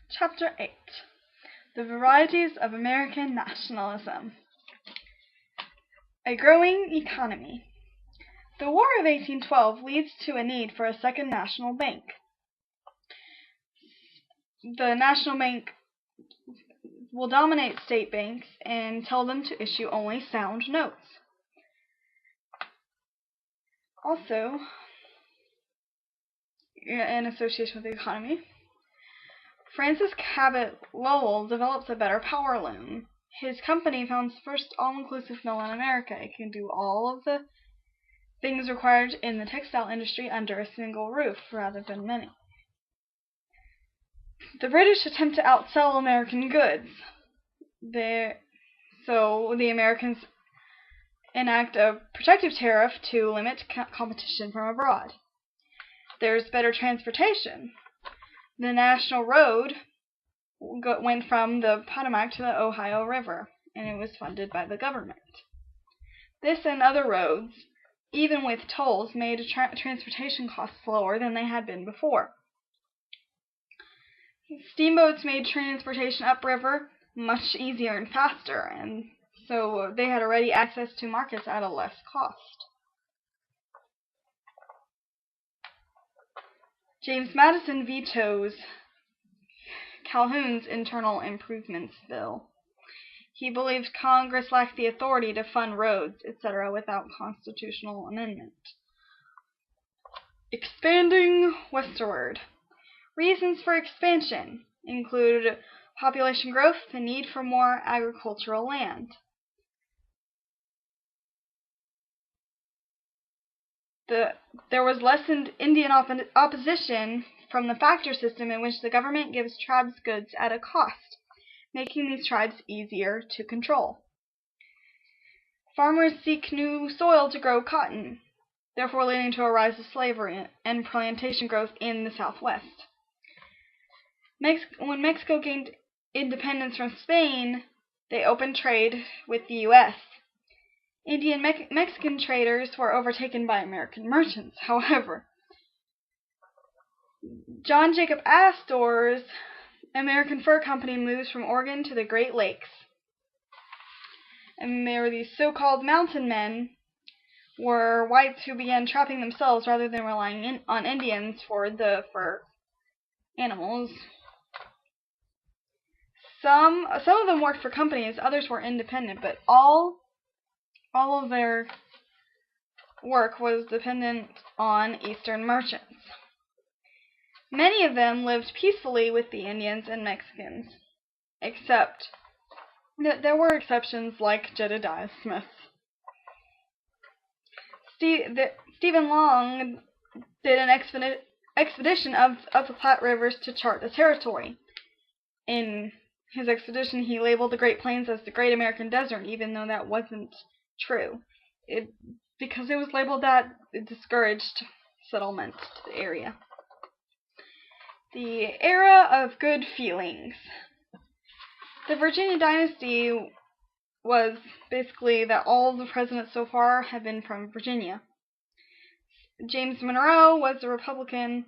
Chapter 8. The Varieties of American Nationalism. A growing economy. The War of 1812 leads to a need for a second national bank. The national bank will dominate state banks and tell them to issue only sound notes. Also, in association with the economy, Francis Cabot Lowell develops a better power loom. His company founds the first all-inclusive mill in America. It can do all of the things required in the textile industry under a single roof rather than many. The British attempt to outsell American goods. So the Americans enact a protective tariff to limit competition from abroad. There's better transportation. The national road went from the Potomac to the Ohio River, and it was funded by the government. This and other roads, even with tolls, made transportation costs lower than they had been before. Steamboats made transportation upriver much easier and faster, and so they had ready access to markets at a less cost. James Madison vetoes Calhoun's Internal Improvements Bill. He believed Congress lacked the authority to fund roads, etc., without constitutional amendment. Expanding westward. Reasons for expansion include population growth, the need for more agricultural land. There was lessened Indian opposition from the factor system in which the government gives tribes goods at a cost, making these tribes easier to control. Farmers seek new soil to grow cotton, therefore leading to a rise of slavery and plantation growth in the Southwest. When Mexico gained independence from Spain, they opened trade with the U.S. Indian Mexican traders were overtaken by American merchants. However, John Jacob Astor's American Fur Company moves from Oregon to the Great Lakes. And there were these so-called mountain men, were whites who began trapping themselves rather than relying on Indians for the fur animals. Some of them worked for companies, others were independent, but all of their work was dependent on Eastern merchants. Many of them lived peacefully with the Indians and Mexicans, except that there were exceptions like Jedediah Smith. Stephen Long did an expedition of the Platte Rivers to chart the territory. In his expedition, he labeled the Great Plains as the Great American Desert, even though that wasn't true. Because it was labeled that, it discouraged settlement to the area. The era of good feelings. The Virginia dynasty was basically that all the presidents so far have been from Virginia. James Monroe was a Republican,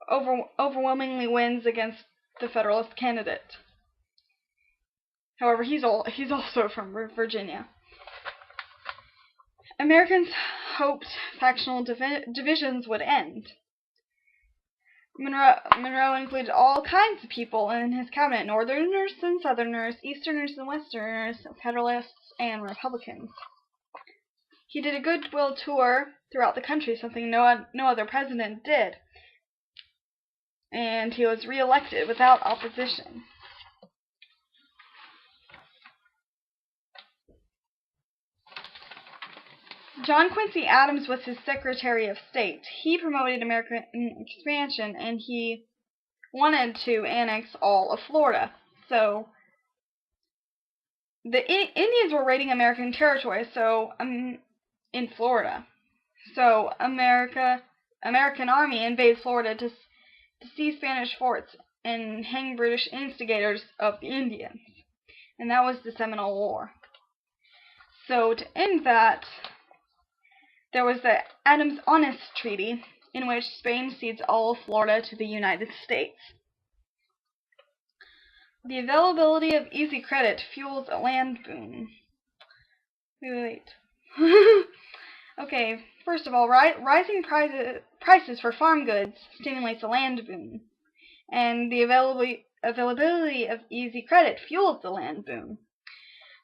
overwhelmingly wins against the Federalist candidate. However, he's also from Virginia. Americans hoped factional divisions would end. Monroe included all kinds of people in his cabinet: Northerners and Southerners, Easterners and Westerners, Federalists and Republicans. He did a goodwill tour throughout the country, something no other president did, and he was re-elected without opposition. John Quincy Adams was his Secretary of State. He promoted American expansion, and he wanted to annex all of Florida. So the Indians were raiding American territory, in Florida. So American army invades Florida to seize Spanish forts and hang British instigators of the Indians. And that was the Seminole War. So to end that, there was the Adams-Onis Treaty, in which Spain cedes all of Florida to the United States. The availability of easy credit fuels a land boom. Wait. Okay, first of all, rising prices for farm goods stimulates a land boom, and the availability of easy credit fuels the land boom.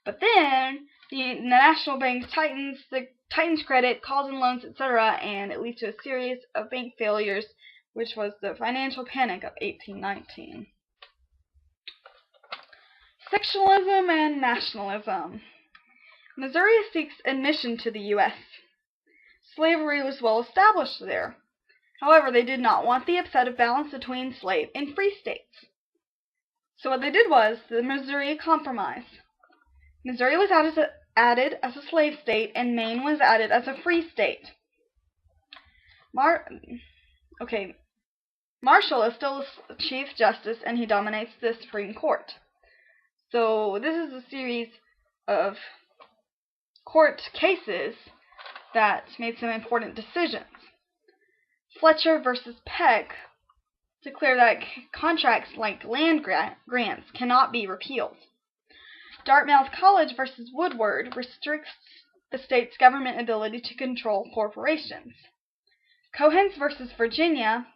But then the national bank tightens credit, calls in loans, etc., and it leads to a series of bank failures, which was the financial panic of 1819. Sectionalism and nationalism. Missouri seeks admission to the U.S. Slavery was well established there. However, they did not want the upset of balance between slave and free states. So what they did was the Missouri Compromise. Missouri was added as a slave state, and Maine was added as a free state. Marshall is still Chief Justice, and he dominates the Supreme Court. So this is a series of court cases that made some important decisions. Fletcher versus Peck declared that contracts like land grants cannot be repealed. Dartmouth College versus Woodward restricts the state's government ability to control corporations. Cohens versus Virginia,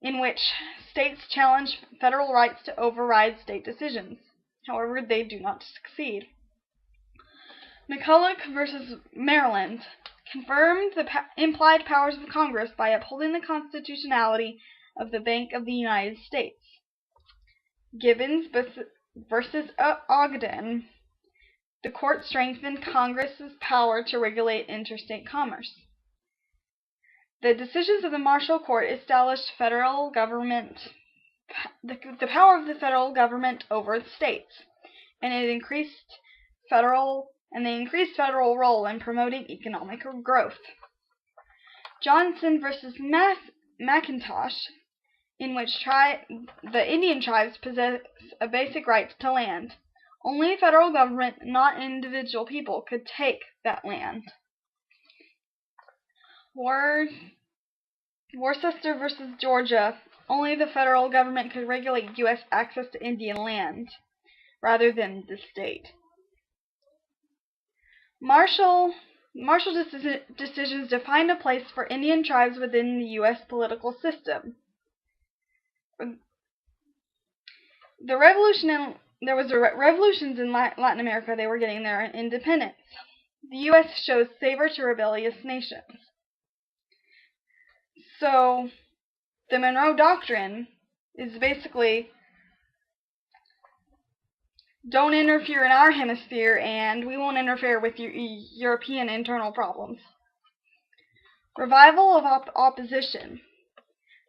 in which states challenge federal rights to override state decisions. However, they do not succeed. McCulloch versus Maryland confirmed the implied powers of Congress by upholding the constitutionality of the Bank of the United States. Gibbons versus Ogden, the court strengthened Congress's power to regulate interstate commerce. The decisions of the Marshall Court established federal government, the power of the federal government over the states, and they increased federal role in promoting economic growth. Johnson versus McIntosh, in which the Indian tribes possess a basic right to land. Only federal government, not individual people, could take that land. Worcester versus Georgia. Only the federal government could regulate U.S. access to Indian land, rather than the state. Marshall decisions defined a place for Indian tribes within the U.S. political system. There was revolutions in Latin America. They were getting their independence. The U.S. shows favor to rebellious nations. So, the Monroe Doctrine is basically, don't interfere in our hemisphere, and we won't interfere with your European internal problems. Revival of opposition.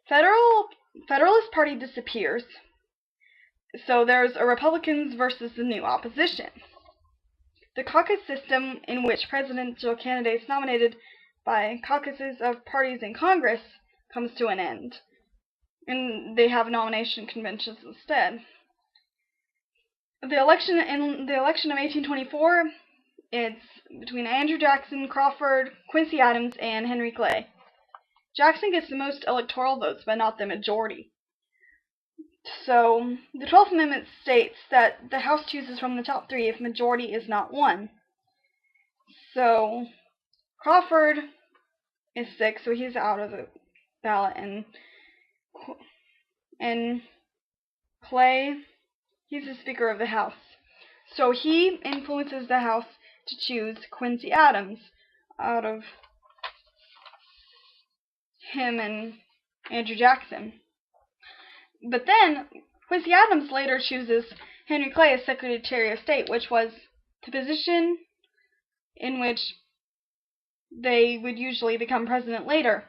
Federalist Party disappears, so there's a Republicans versus the new opposition. The caucus system, in which presidential candidates nominated by caucuses of parties in Congress, comes to an end, and they have nomination conventions instead. The election of 1824, it's between Andrew Jackson, Crawford, Quincy Adams, and Henry Clay. Jackson gets the most electoral votes, but not the majority. So, the 12th Amendment states that the House chooses from the top three if majority is not won. So, Crawford is 6, so he's out of the ballot, and Clay, he's the Speaker of the House. So he influences the House to choose Quincy Adams out of him and Andrew Jackson. But then, Quincy Adams later chooses Henry Clay as Secretary of State, which was the position in which they would usually become president later.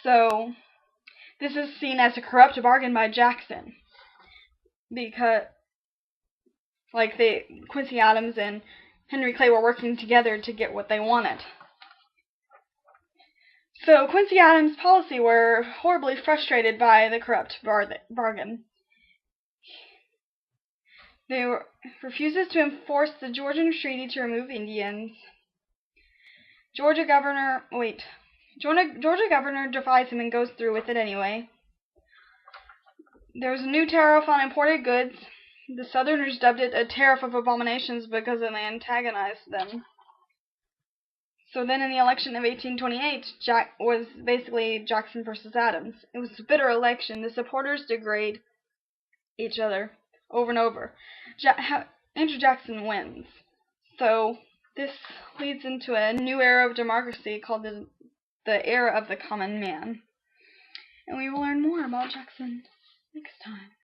So, this is seen as a corrupt bargain by Jackson, because Quincy Adams and Henry Clay were working together to get what they wanted. So Quincy Adams' policy were horribly frustrated by the corrupt bargain. They refuses to enforce the Georgian Treaty to remove Indians. Georgia governor defies him and goes through with it anyway. there was a new tariff on imported goods. The Southerners dubbed it a Tariff of Abominations because it antagonized them. So then in the election of 1828, was basically Jackson versus Adams. It was a bitter election. The supporters degrade each other over and over. Andrew Jackson wins. So this leads into a new era of democracy called the era of the common man. And we will learn more about Jackson next time.